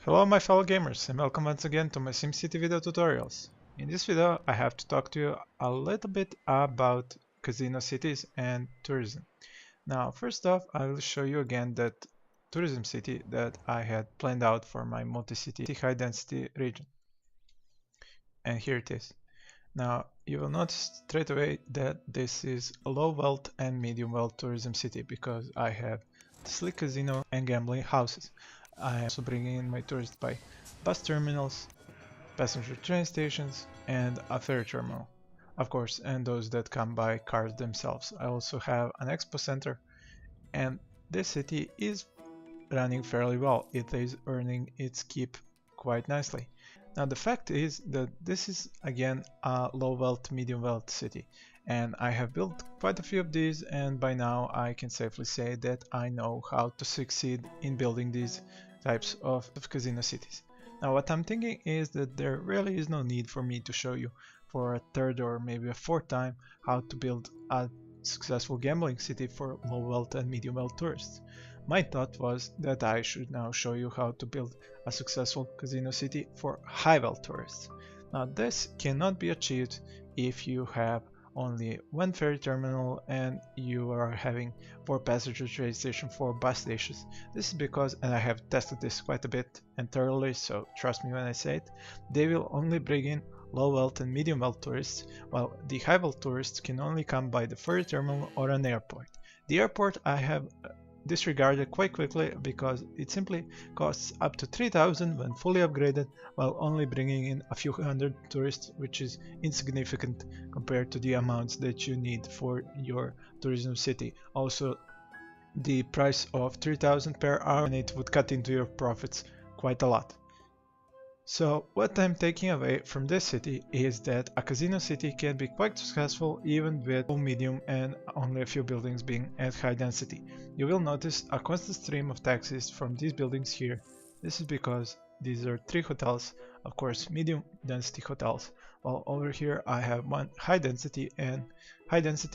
Hello my fellow gamers and welcome once again to my SimCity video tutorials. In this video I have to talk to you a little bit about casino cities and tourism. Now first off I will show you again that tourism city that I had planned out for my multi-city high density region. And here it is. Now you will notice straight away that this is a low wealth and medium wealth tourism city because I have sleek casino and gambling houses. I am also bringing in my tourists by bus terminals, passenger train stations, and a ferry terminal, of course, and those that come by cars themselves. I also have an expo center, and this city is running fairly well. It is earning its keep quite nicely. Now the fact is that this is again a low wealth, medium wealth city, and I have built quite a few of these, and by now I can safely say that I know how to succeed in building these types of casino cities. Now what I'm thinking is that there really is no need for me to show you for a third or maybe a fourth time how to build a successful gambling city for low wealth and medium wealth tourists. My thought was that I should now show you how to build a successful casino city for high wealth tourists. Now this cannot be achieved if you have only one ferry terminal and you are having 4 passenger train stations, 4 bus stations. This is because, and I have tested this quite a bit and thoroughly, so trust me when I say it, they will only bring in low wealth and medium wealth tourists, while the high wealth tourists can only come by the ferry terminal or an airport. The airport I have disregarded quite quickly because it simply costs up to 3,000 when fully upgraded, while only bringing in a few hundred tourists, which is insignificant compared to the amounts that you need for your tourism city. Also, the price of 3,000 per hour, and it would cut into your profits quite a lot. So what I'm taking away from this city is that a casino city can be quite successful even with low, medium and only a few buildings being at high density. You will notice a constant stream of taxis from these buildings here. This is because these are 3 hotels, of course medium density hotels, while over here I have one high density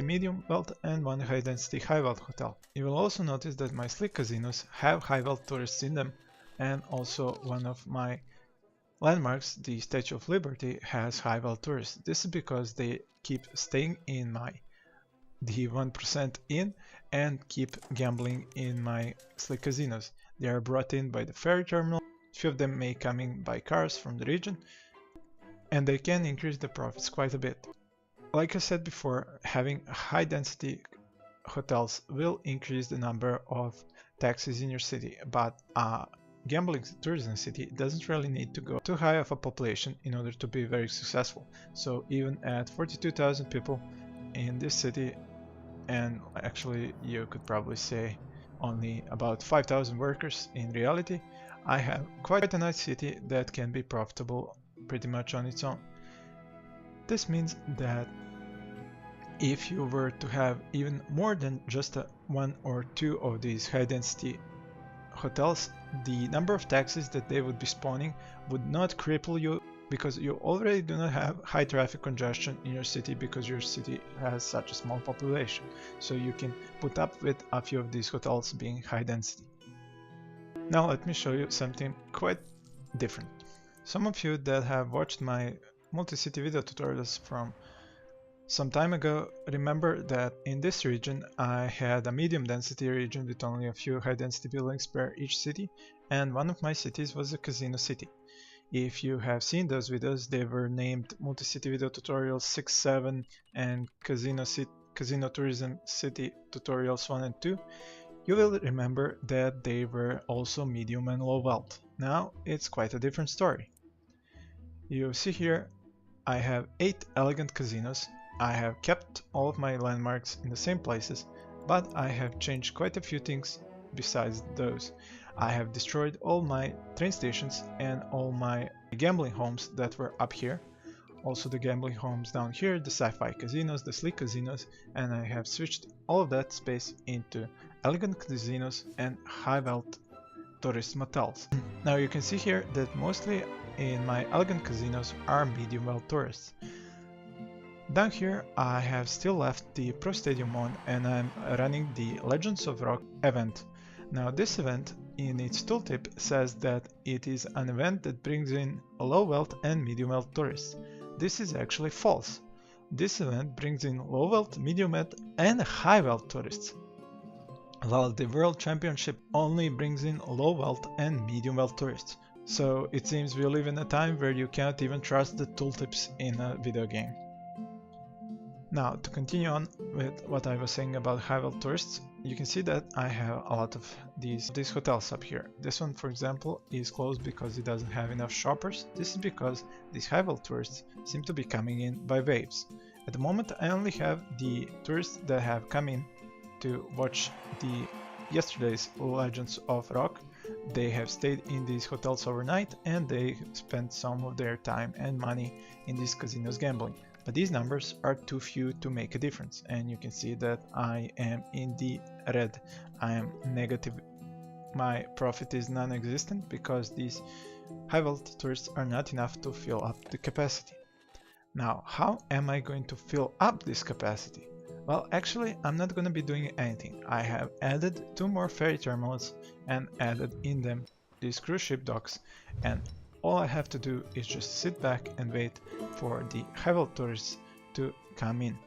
medium wealth and one high density high wealth hotel. You will also notice that my sleek casinos have high wealth tourists in them, and also one of my landmarks, the Statue of Liberty, has high wealth tourists. This is because they keep staying in the 1% inn and keep gambling in my sleek casinos. They are brought in by the ferry terminal. Few of them may come in by cars from the region, and they can increase the profits quite a bit. Like I said before, having high density hotels will increase the number of taxis in your city, but gambling tourism city doesn't really need to go too high of a population in order to be very successful. So even at 42,000 people in this city, and actually you could probably say only about 5,000 workers in reality, I have quite a nice city that can be profitable pretty much on its own. This means that if you were to have even more than just 1 or 2 of these high density hotels, the number of taxis that they would be spawning would not cripple you, because you already do not have high traffic congestion in your city because your city has such a small population. So you can put up with a few of these hotels being high density. Now let me show you something quite different. Some of you that have watched my multi-city video tutorials from some time ago remember that in this region I had a medium density region with only a few high density buildings per each city, and one of my cities was a casino city. If you have seen those videos, they were named multi-city video tutorials 6, 7 and casino tourism city tutorials 1 and 2. You will remember that they were also medium and low wealth. Now it's quite a different story. You see here I have 8 elegant casinos. I have kept all of my landmarks in the same places, but I have changed quite a few things besides those. I have destroyed all my train stations and all my gambling homes that were up here. Also the gambling homes down here, the sci-fi casinos, the sleek casinos, and I have switched all of that space into elegant casinos and high wealth tourist motels. Now you can see here that mostly in my elegant casinos are medium wealth tourists. Down here I have still left the Pro Stadium on, and I'm running the Legends of Rock event. Now this event in its tooltip says that it is an event that brings in low wealth and medium wealth tourists. This is actually false. This event brings in low wealth, medium wealth and high wealth tourists, while the World Championship only brings in low wealth and medium wealth tourists. So it seems we live in a time where you cannot even trust the tooltips in a video game. Now, to continue on with what I was saying about high wealth tourists, you can see that I have a lot of these hotels up here. This one, for example, is closed because it doesn't have enough shoppers. This is because these high wealth tourists seem to be coming in by waves. At the moment, I only have the tourists that have come in to watch the yesterday's Legends of Rock. They have stayed in these hotels overnight and they spent some of their time and money in these casinos gambling. But these numbers are too few to make a difference, and you can see that I am in the red. I am negative. My profit is non-existent because these high wealth tourists are not enough to fill up the capacity. Now, how am I going to fill up this capacity? Well, actually, I'm not going to be doing anything. I have added 2 more ferry terminals and added in them these cruise ship docks, and all I have to do is just sit back and wait for the high wealth tourists to come in.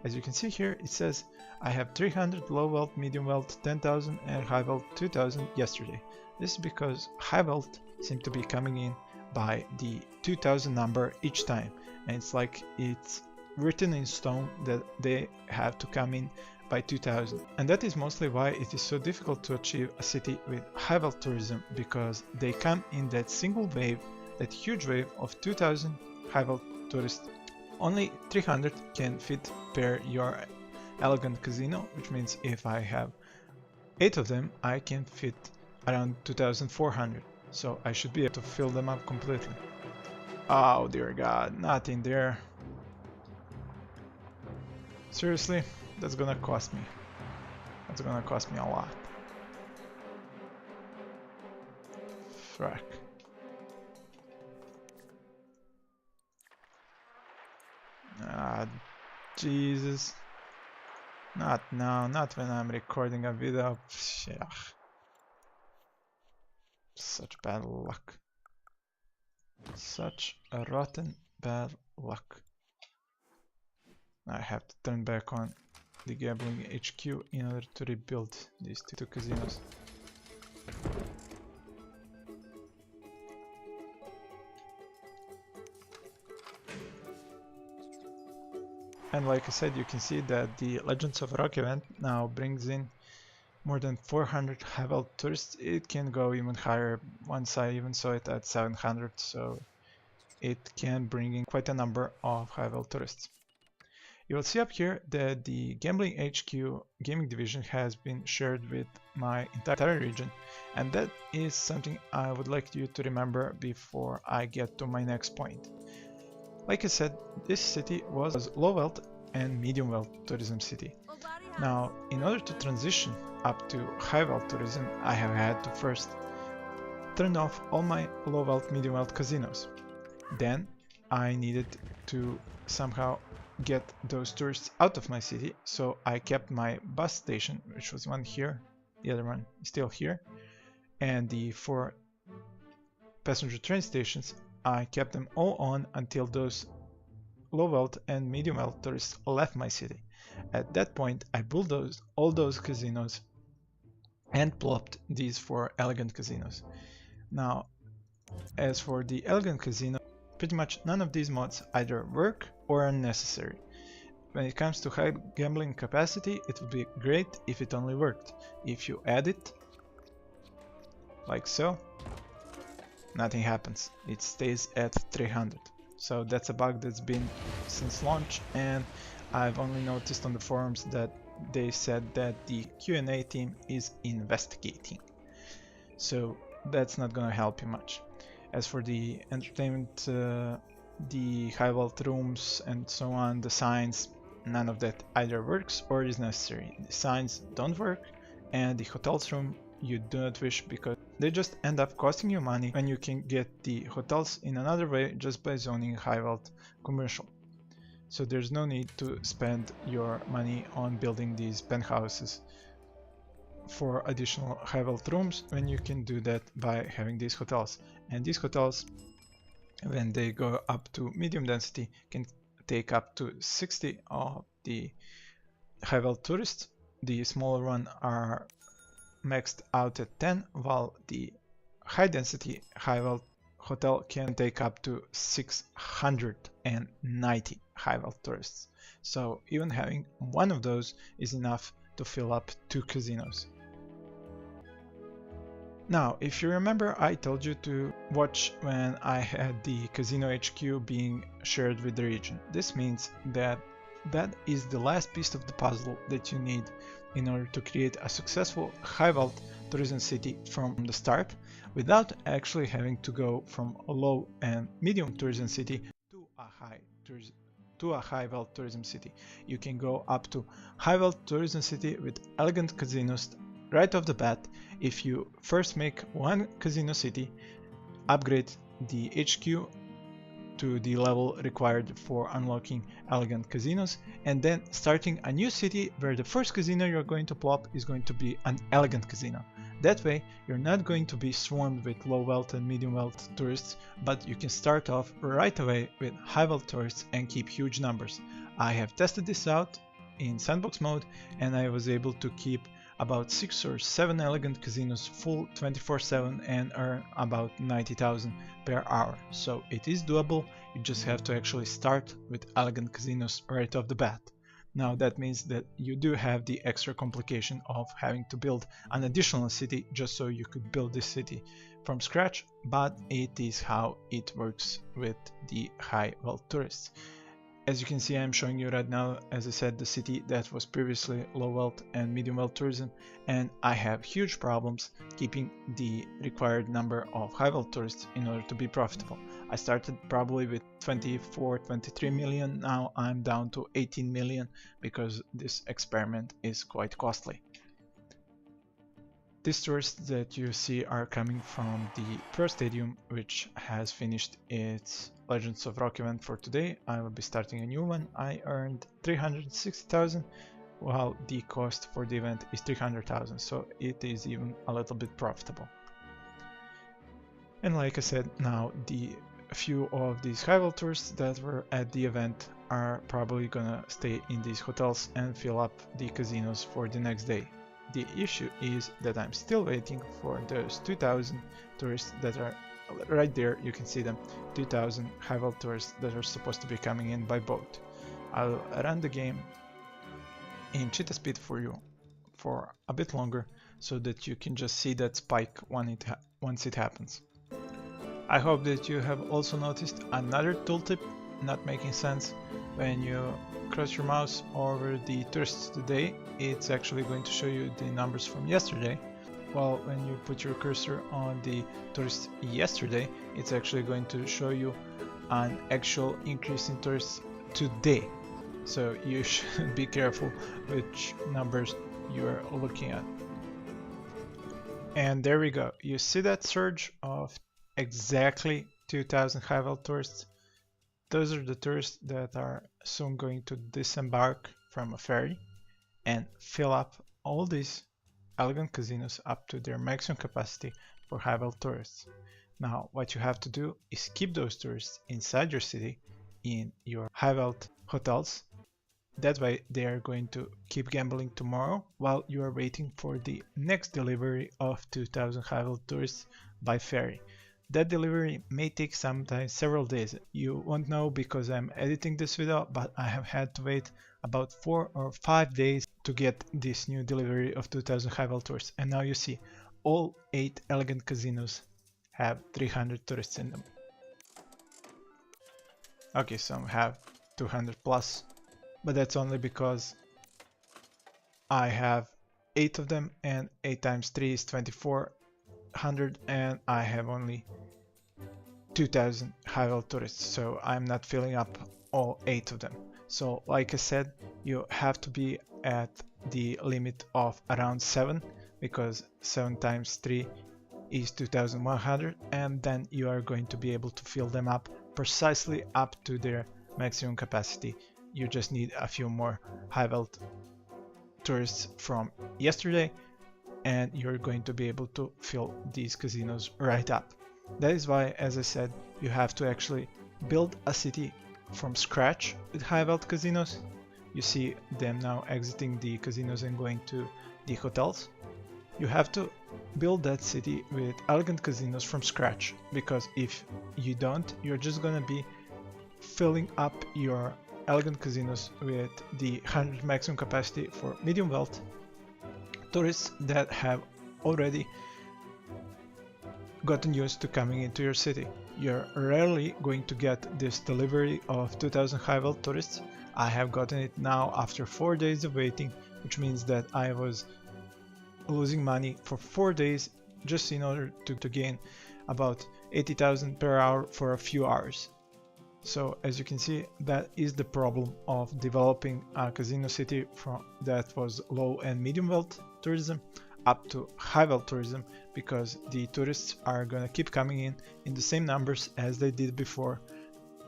As you can see here, it says I have 300 low wealth, medium wealth 10,000 and high wealth 2,000 yesterday. This is because high wealth seem to be coming in by the 2,000 number each time, and it's like it's written in stone that they have to come in by 2000. And that is mostly why it is so difficult to achieve a city with high wealth tourism, because they come in that single wave, that huge wave of 2000 high wealth tourists. Only 300 can fit per your elegant casino, which means if I have 8 of them, I can fit around 2400. So I should be able to fill them up completely. Oh dear god, nothing there. Seriously? That's gonna cost me. That's gonna cost me a lot. Frack. Ah, Jesus. Not now, not when I'm recording a video. Shit. Such bad luck. Such a rotten bad luck. I have to turn back on the gambling HQ in order to rebuild these 2 casinos. And like I said, you can see that the Legends of Rock event now brings in more than 400 high wealth tourists. It can go even higher. Once I even saw it at 700, so it can bring in quite a number of high wealth tourists. You will see up here that the Gambling HQ gaming division has been shared with my entire region, and that is something I would like you to remember before I get to my next point. Like I said, this city was low wealth and medium wealth tourism city. Now, in order to transition up to high wealth tourism, I have had to first turn off all my low wealth, medium wealth casinos. Then I needed to somehow get those tourists out of my city, so I kept my bus station, which was one here, the other one is still here, and the 4 passenger train stations, I kept them all on until those low wealth and medium wealth tourists left my city. At that point, I bulldozed all those casinos and plopped these 4 elegant casinos. Now, as for the elegant casino, pretty much none of these mods either work or are necessary. When it comes to high gambling capacity, it would be great if it only worked. If you add it, like so, nothing happens. It stays at 300. So that's a bug that's been since launch, and I've only noticed on the forums that they said that the Q&A team is investigating. So that's not gonna help you much. As for the entertainment, the high wealth rooms and so on, the signs, none of that either works or is necessary. The signs don't work, and the hotels room you do not wish, because they just end up costing you money when you can get the hotels in another way just by zoning high wealth commercial. So there's no need to spend your money on building these penthouses for additional high wealth rooms when you can do that by having these hotels. And these hotels, when they go up to medium density, can take up to 60 of the high wealth tourists. The smaller one are maxed out at 10, while the high density high wealth hotel can take up to 690 high wealth tourists. So even having one of those is enough to fill up 2 casinos. Now, if you remember, I told you to watch when I had the casino HQ being shared with the region. This means that that is the last piece of the puzzle that you need in order to create a successful high wealth tourism city from the start, without actually having to go from a low and medium tourism city to a high wealth tourism city. You can go up to high wealth tourism city with elegant casinos right off the bat if you first make one casino city, upgrade the HQ to the level required for unlocking elegant casinos, and then starting a new city where the first casino you're going to plop is going to be an elegant casino. That way you're not going to be swarmed with low wealth and medium wealth tourists, but you can start off right away with high wealth tourists and keep huge numbers. I have tested this out in sandbox mode and I was able to keep about 6 or 7 elegant casinos full 24/7 and earn about 90,000 per hour. So it is doable, you just have to actually start with elegant casinos right off the bat. Now that means that you do have the extra complication of having to build an additional city just so you could build this city from scratch, but it is how it works with the high wealth tourists. As you can see, I'm showing you right now, as I said, the city that was previously low wealth and medium wealth tourism, and I have huge problems keeping the required number of high wealth tourists in order to be profitable. I started probably with 24-23 million, now I'm down to 18 million because this experiment is quite costly. These tourists that you see are coming from the Pro Stadium, which has finished its Legends of Rock event for today. I will be starting a new one. I earned 360,000, while the cost for the event is 300,000, so it is even a little bit profitable. And like I said, now the few of these high wealth tourists that were at the event are probably gonna stay in these hotels and fill up the casinos for the next day. The issue is that I'm still waiting for those 2,000 tourists that are right there. You can see them, 2,000 high wealth tourists that are supposed to be coming in by boat. I'll run the game in cheetah speed for you for a bit longer so that you can just see that spike once it happens. I hope that you have also noticed another tooltip not making sense. When you cross your mouse over the tourists today, it's actually going to show you the numbers from yesterday, while when you put your cursor on the tourists yesterday, it's actually going to show you an actual increase in tourists today. So you should be careful which numbers you are looking at. And there we go, you see that surge of exactly 2,000 high wealth tourists. Those are the tourists that are soon going to disembark from a ferry and fill up all these elegant casinos up to their maximum capacity for high wealth tourists. Now what you have to do is keep those tourists inside your city in your high wealth hotels. That way they are going to keep gambling tomorrow while you are waiting for the next delivery of 2,000 high wealth tourists by ferry. That delivery may take sometimes several days. You won't know because I'm editing this video, but I have had to wait about 4 or 5 days to get this new delivery of 2,000 high wealth tourists. And now you see all 8 elegant casinos have 300 tourists in them. Okay, some have 200 plus, but that's only because I have 8 of them, and 8 times 3 is 2400, and I have only 2,000 high wealth tourists, so I'm not filling up all 8 of them. So like I said, you have to be at the limit of around 7, because 7 times 3 is 2,100, and then you are going to be able to fill them up precisely up to their maximum capacity. You just need a few more high wealth tourists from yesterday, and you're going to be able to fill these casinos right up. That is why, as I said, you have to actually build a city from scratch with high wealth casinos. You see them now exiting the casinos and going to the hotels. You have to build that city with elegant casinos from scratch, because if you don't, you're just gonna be filling up your elegant casinos with the 100 maximum capacity for medium wealth tourists that have already gotten used to coming into your city. You're rarely going to get this delivery of 2000 high wealth tourists. I have gotten it now after 4 days of waiting, which means that I was losing money for 4 days just in order to gain about 80,000 per hour for a few hours. So as you can see, that is the problem of developing a casino city from that was low and medium wealth tourism up to high wealth tourism, because the tourists are gonna keep coming in the same numbers as they did before,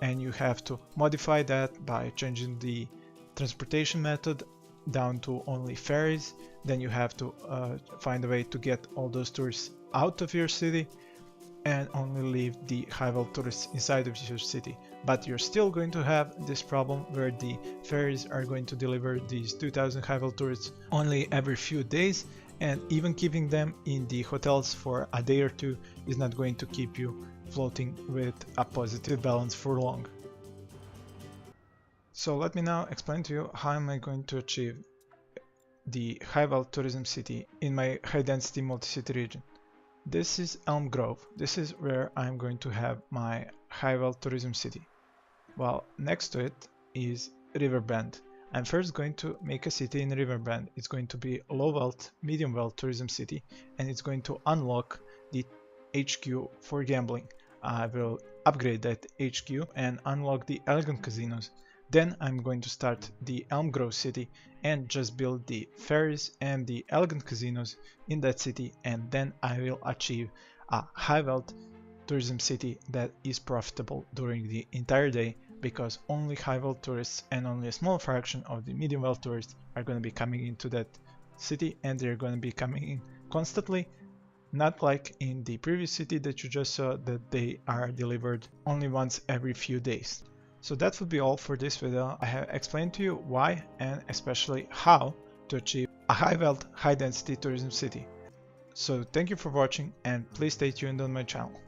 and you have to modify that by changing the transportation method down to only ferries. Then you have to find a way to get all those tourists out of your city and only leave the high wealth tourists inside of your city. But you're still going to have this problem where the ferries are going to deliver these 2000 high wealth tourists only every few days, and even keeping them in the hotels for a day or two is not going to keep you floating with a positive balance for long. So let me now explain to you how am I going to achieve the high wealth tourism city in my high density multi-city region. This is Elm Grove. This is where I'm going to have my high wealth tourism city. Well, next to it is Riverbend. I'm first going to make a city in Riverbend. It's going to be a low wealth, medium wealth tourism city, and it's going to unlock the HQ for gambling. I will upgrade that HQ and unlock the elegant casinos. Then I'm going to start the Elm Grove city and just build the ferries and the elegant casinos in that city, and then I will achieve a high wealth tourism city that is profitable during the entire day, because only high wealth tourists and only a small fraction of the medium wealth tourists are going to be coming into that city, and they're going to be coming in constantly, not like in the previous city that you just saw that they are delivered only once every few days. So that would be all for this video. I have explained to you why and especially how to achieve a high wealth, high density tourism city. So thank you for watching, and please stay tuned on my channel.